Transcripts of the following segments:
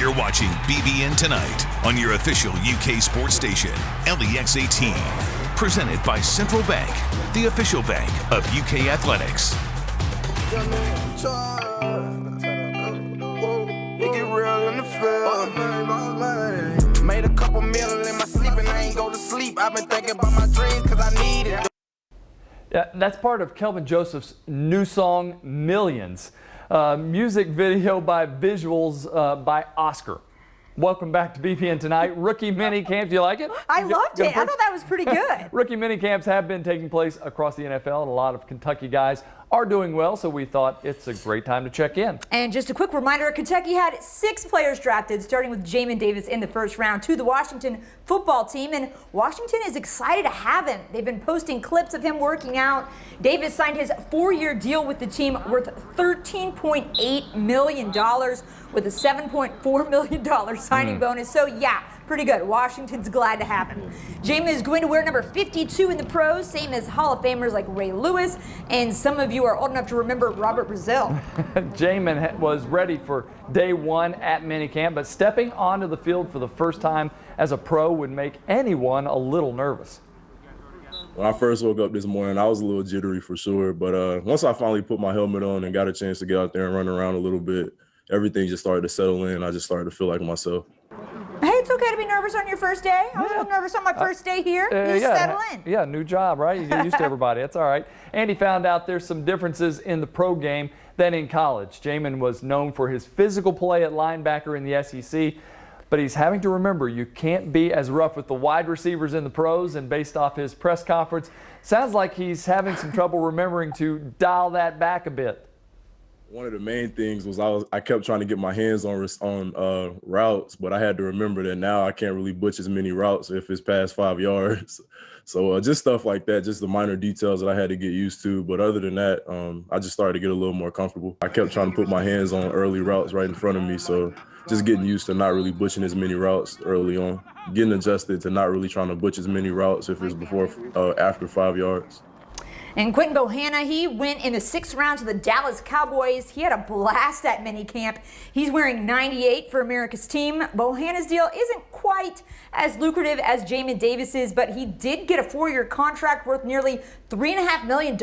You're watching BBN Tonight on your official UK sports station, LEX18. Presented by Central Bank, the official bank of UK Athletics. Made a couple million in my sleep and I ain't go to sleep. I've been thinking about my dreams because I need it. Yeah, that's part of Kelvin Joseph's new song, Millions. Music video by visuals by Oscar. Welcome back to BPN Tonight. Rookie mini camp. Do you like it? I loved it. I thought that was pretty good. Rookie mini camps have been taking place across the NFL, and a lot of Kentucky guys are doing well, so we thought it's a great time to check in. And just a quick reminder, Kentucky had 6 players drafted, starting with Jamin Davis in the first round to the Washington football team, and Washington is excited to have him. They've been posting clips of him working out. Davis signed his 4-year deal with the team worth $13.8 million with a $7.4 million signing bonus. So yeah, pretty good. Washington's glad to have him. Jamin is going to wear number 52 in the pros, same as Hall of Famers like Ray Lewis, and some of you are old enough to remember Robert Brazile. Jamin was ready for day one at minicamp, but stepping onto the field for the first time as a pro would make anyone a little nervous. When I first woke up this morning, I was a little jittery for sure, but once I finally put my helmet on and got a chance to get out there and run around a little bit, everything just started to settle in. I just started to feel like myself. Hey, it's okay to be nervous on your first day. I was a little nervous on my first day here. You just settle in. Yeah, new job, right? You get used to everybody. That's all right. Andy found out there's some differences in the pro game than in college. Jamin was known for his physical play at linebacker in the SEC, but he's having to remember you can't be as rough with the wide receivers in the pros, and based off his press conference, sounds like he's having some trouble remembering to dial that back a bit. One of the main things was I kept trying to get my hands on routes, but I had to remember that now I can't really butch as many routes if it's past 5 yards. So just stuff like that, just the minor details that I had to get used to. But other than that, I just started to get a little more comfortable. I kept trying to put my hands on early routes right in front of me, so just getting used to not really butching as many routes early on, getting adjusted to not really trying to butch as many routes if it's after 5 yards. And Quinton Bohanna, he went in the 6th round to the Dallas Cowboys. He had a blast at minicamp. He's wearing 98 for America's team. Bohanna's deal isn't quite as lucrative as Jamin Davis's, but he did get a 4-year contract worth nearly $3.5 million.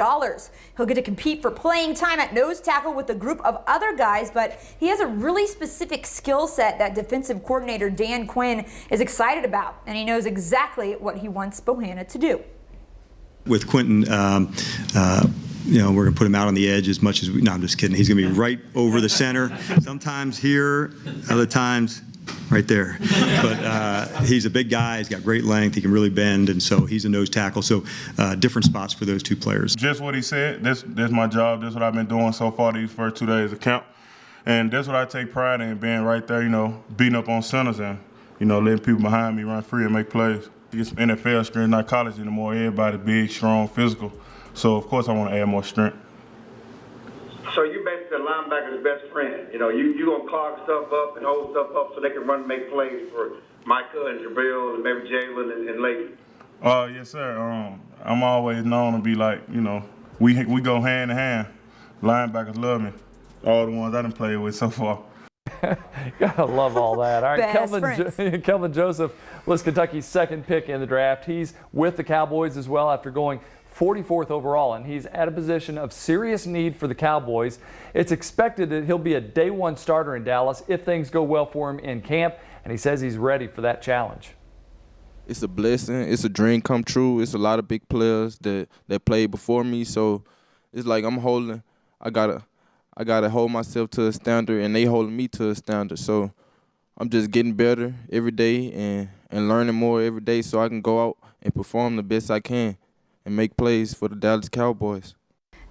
He'll get to compete for playing time at nose tackle with a group of other guys, but he has a really specific skill set that defensive coordinator Dan Quinn is excited about, and he knows exactly what he wants Bohanna to do. With Quinton, we're going to put him out on the edge as much as no, I'm just kidding. He's going to be right over the center. Sometimes here, other times right there. But he's a big guy. He's got great length. He can really bend, and so he's a nose tackle. So different spots for those two players. Just what he said. This my job. This is what I've been doing so far these first 2 days of camp. And that's what I take pride in, being right there, beating up on centers and, letting people behind me run free and make plays. It's NFL strength, not college anymore. Everybody big, strong, physical. So, of course, I want to add more strength. So you basically a linebacker's best friend. You going to clog stuff up and hold stuff up so they can run and make plays for Micah and Jabril and maybe Jalen and Leighton? Yes, sir. I'm always known to be like, we go hand in hand. Linebackers love me. All the ones I done played with so far. Gotta love all that. All right, Kelvin Joseph was Kentucky's 2nd pick in the draft. He's with the Cowboys as well after going 44th overall, and he's at a position of serious need for the Cowboys. It's expected that he'll be a day 1 starter in Dallas if things go well for him in camp, and he says he's ready for that challenge. It's a blessing. It's a dream come true. It's a lot of big players that played before me, so it's like I gotta hold myself to a standard, and they holding me to a standard. So I'm just getting better every day and learning more every day so I can go out and perform the best I can and make plays for the Dallas Cowboys.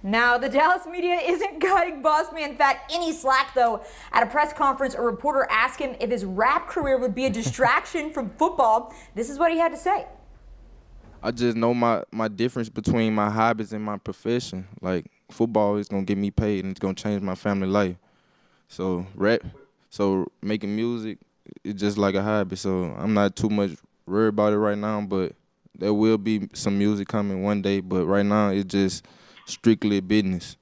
Now, the Dallas media isn't cutting Boss Man Fat any slack, though. At a press conference, a reporter asked him if his rap career would be a distraction from football. This is what he had to say. I just know my difference between my hobbies and my profession. Like, football is going to get me paid, and it's going to change my family life. So making music is just like a hobby. So I'm not too much worried about it right now, but there will be some music coming one day. But right now, it's just strictly business.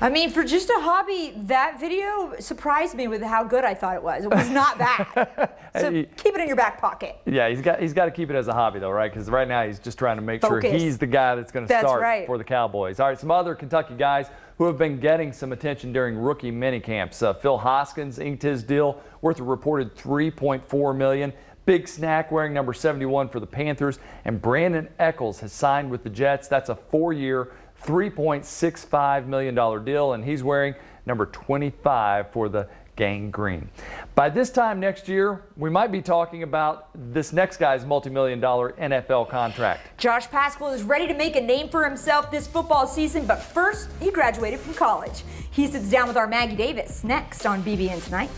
I mean, for just a hobby, that video surprised me with how good I thought it was. It was not bad. So keep it in your back pocket. Yeah, he's got to keep it as a hobby though, right? Because right now he's just trying to make sure he's the guy that's going to start for the Cowboys. All right, some other Kentucky guys who have been getting some attention during rookie minicamps. Phil Hoskins inked his deal worth a reported $3.4 million. Big Snack wearing number 71 for the Panthers, and Brandon Eccles has signed with the Jets. That's a 4-year, $3.65 million deal, and he's wearing number 25 for the Gang Green. By this time next year, we might be talking about this next guy's multi-million-dollar NFL contract. Josh Paschal is ready to make a name for himself this football season, but first, he graduated from college. He sits down with our Maggie Davis next on BBN Tonight.